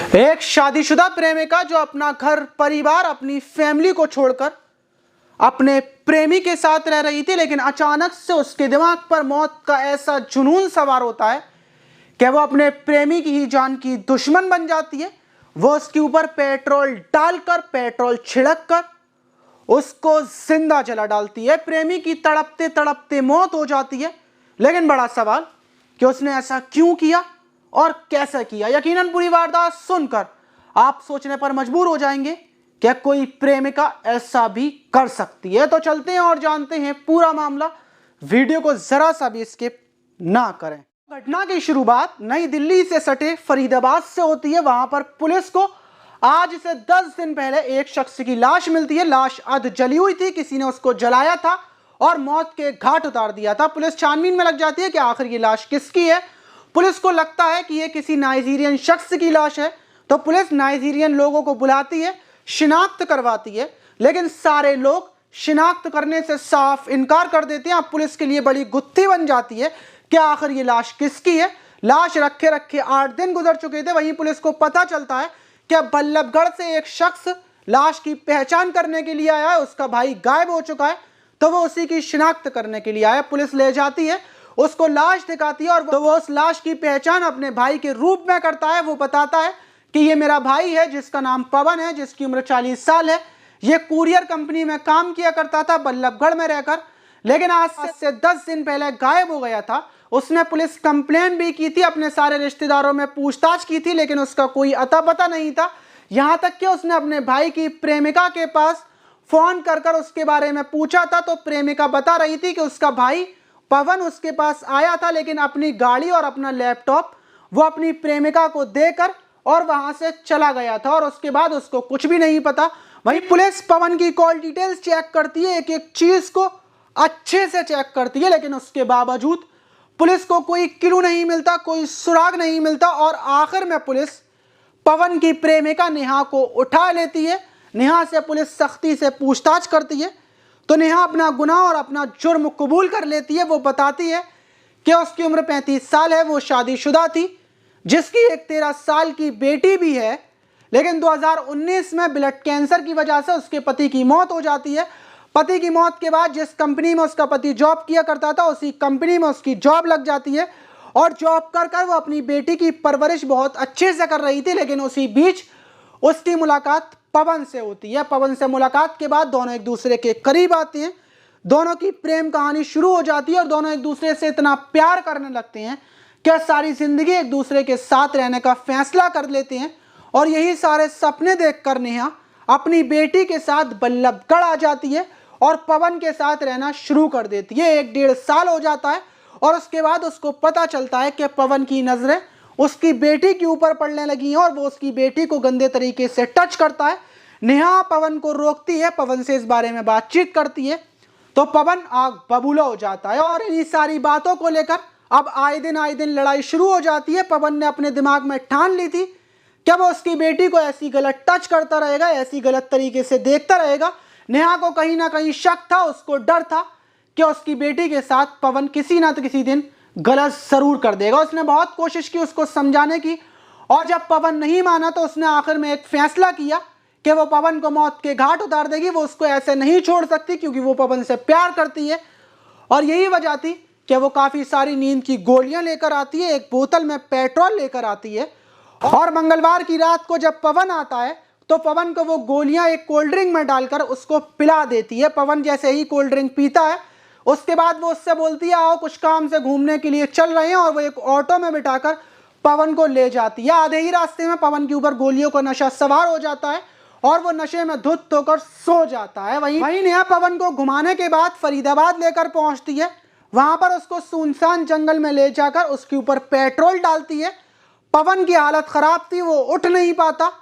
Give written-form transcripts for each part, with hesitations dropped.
एक शादीशुदा प्रेमिका जो अपना घर परिवार अपनी फैमिली को छोड़कर अपने प्रेमी के साथ रह रही थी, लेकिन अचानक से उसके दिमाग पर मौत का ऐसा जुनून सवार होता है कि वो अपने प्रेमी की ही जान की दुश्मन बन जाती है। वो उसके ऊपर पेट्रोल डालकर, पेट्रोल छिड़क कर उसको जिंदा जला डालती है। प्रेमी की तड़पते तड़पते मौत हो जाती है, लेकिन बड़ा सवाल कि उसने ऐसा क्यों किया और कैसे किया। यकीनन पूरी वारदात सुनकर आप सोचने पर मजबूर हो जाएंगे क्या कोई प्रेमिका ऐसा भी कर सकती है। तो चलते हैं और जानते हैं पूरा मामला। वीडियो को जरा सा भी स्किप ना करें। घटना की शुरुआत नई दिल्ली से सटे फरीदाबाद से होती है। वहां पर पुलिस को आज से 10 दिन पहले एक शख्स की लाश मिलती है। लाश अध जली हुई थी, किसी ने उसको जलाया था और मौत के घाट उतार दिया था। पुलिस छानबीन में लग जाती है कि आखिर ये लाश किसकी है। पुलिस को लगता है कि ये किसी नाइजीरियन शख्स की लाश है, तो पुलिस नाइजीरियन लोगों को बुलाती है, शिनाख्त करवाती है, लेकिन सारे लोग शिनाख्त करने से साफ इनकार कर देते हैं। अब पुलिस के लिए बड़ी गुत्थी बन जाती है कि आखिर ये लाश किसकी है। लाश रखे रखे 8 दिन गुजर चुके थे। वहीं पुलिस को पता चलता है कि बल्लभगढ़ से एक शख्स लाश की पहचान करने के लिए आया है। उसका भाई गायब हो चुका है, तो वो उसी की शिनाख्त करने के लिए आया। पुलिस ले जाती है, उसको लाश दिखाती है और तो वो उस लाश की पहचान अपने भाई के रूप में करता है। वो बताता है कि ये मेरा भाई है, जिसका नाम पवन है, जिसकी उम्र 40 साल है। ये कुरियर कंपनी में काम किया करता था बल्लभगढ़ में रहकर, लेकिन आज से 10 दिन पहले गायब हो गया था। उसने पुलिस कंप्लेन भी की थी, अपने सारे रिश्तेदारों में पूछताछ की थी, लेकिन उसका कोई अता पता नहीं था। यहां तक कि उसने अपने भाई की प्रेमिका के पास फोन कर उसके बारे में पूछा था, तो प्रेमिका बता रही थी कि उसका भाई पवन उसके पास आया था, लेकिन अपनी गाड़ी और अपना लैपटॉप वो अपनी प्रेमिका को देकर और वहां से चला गया था और उसके बाद उसको कुछ भी नहीं पता। वहीं पुलिस पवन की कॉल डिटेल्स चेक करती है, एक एक चीज को अच्छे से चेक करती है, लेकिन उसके बावजूद पुलिस को कोई क्लू नहीं मिलता, कोई सुराग नहीं मिलता। और आखिर में पुलिस पवन की प्रेमिका नेहा को उठा लेती है। नेहा से पुलिस सख्ती से पूछताछ करती है, तो नेहा अपना गुनाह और अपना जुर्म कबूल कर लेती है। वो बताती है कि उसकी उम्र 35 साल है, वो शादीशुदा थी, जिसकी एक 13 साल की बेटी भी है, लेकिन 2019 में ब्लड कैंसर की वजह से उसके पति की मौत हो जाती है। पति की मौत के बाद जिस कंपनी में उसका पति जॉब किया करता था, उसी कंपनी में उसकी जॉब लग जाती है और जॉब कर कर वो अपनी बेटी की परवरिश बहुत अच्छे से कर रही थी। लेकिन उसी बीच उसकी मुलाकात पवन से होती है। पवन से मुलाकात के बाद दोनों एक दूसरे के करीब आते हैं, दोनों की प्रेम कहानी शुरू हो जाती है और दोनों एक दूसरे से इतना प्यार करने लगते हैं कि सारी जिंदगी एक दूसरे के साथ रहने का फैसला कर लेते हैं। और यही सारे सपने देखकर नेहा अपनी बेटी के साथ बल्लभगढ़ आ जाती है और पवन के साथ रहना शुरू कर देती है। 1-1.5 साल हो जाता है और उसके बाद उसको पता चलता है कि पवन की नजरें उसकी बेटी के ऊपर पड़ने लगी हैं और वो उसकी बेटी को गंदे तरीके से टच करता है। नेहा पवन को रोकती है, पवन से इस बारे में बातचीत करती है, तो पवन आग बबूला हो जाता है और इन्हीं सारी बातों को लेकर अब आए दिन लड़ाई शुरू हो जाती है। पवन ने अपने दिमाग में ठान ली थी कि वो उसकी बेटी को ऐसी गलत टच करता रहेगा, ऐसी गलत तरीके से देखता रहेगा। नेहा को कहीं ना कहीं शक था, उसको डर था कि उसकी बेटी के साथ पवन किसी ना किसी दिन गलत जरूर कर देगा। उसने बहुत कोशिश की उसको समझाने की, और जब पवन नहीं माना तो उसने आखिर में एक फैसला किया कि वो पवन को मौत के घाट उतार देगी। वो उसको ऐसे नहीं छोड़ सकती, क्योंकि वो पवन से प्यार करती है। और यही वजह थी कि वो काफ़ी सारी नींद की गोलियां लेकर आती है, एक बोतल में पेट्रोल लेकर आती है। और मंगलवार की रात को जब पवन आता है तो पवन को वो गोलियां एक कोल्ड ड्रिंक में डालकर उसको पिला देती है। पवन जैसे ही कोल्ड ड्रिंक पीता है, उसके बाद वो उससे बोलती है आओ कुछ काम से घूमने के लिए चल रहे हैं, और वो एक ऑटो में बिठाकर पवन को ले जाती है। आधे ही रास्ते में पवन के ऊपर गोलियों का नशा सवार हो जाता है और वो नशे में धुत होकर सो जाता है। वहीं नेहा पवन को घुमाने के बाद फरीदाबाद लेकर पहुंचती है। वहां पर उसको सुनसान जंगल में ले जाकर उसके ऊपर पेट्रोल डालती है। पवन की हालत खराब थी, वो उठ नहीं पाता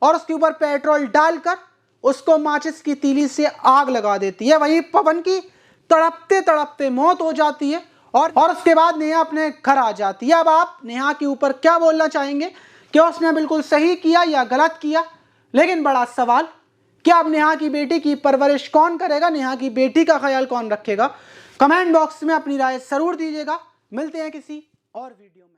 और उसके ऊपर पेट्रोल डालकर उसको माचिस की तीली से आग लगा देती है। वहीं पवन की तड़पते तड़पते मौत हो जाती है और उसके बाद नेहा अपने घर आ जाती है। अब आप नेहा के ऊपर क्या बोलना चाहेंगे कि उसने बिल्कुल सही किया या गलत किया? लेकिन बड़ा सवाल, क्या अब नेहा की बेटी की परवरिश कौन करेगा, नेहा की बेटी का ख्याल कौन रखेगा? कमेंट बॉक्स में अपनी राय जरूर दीजिएगा। मिलते हैं किसी और वीडियो में।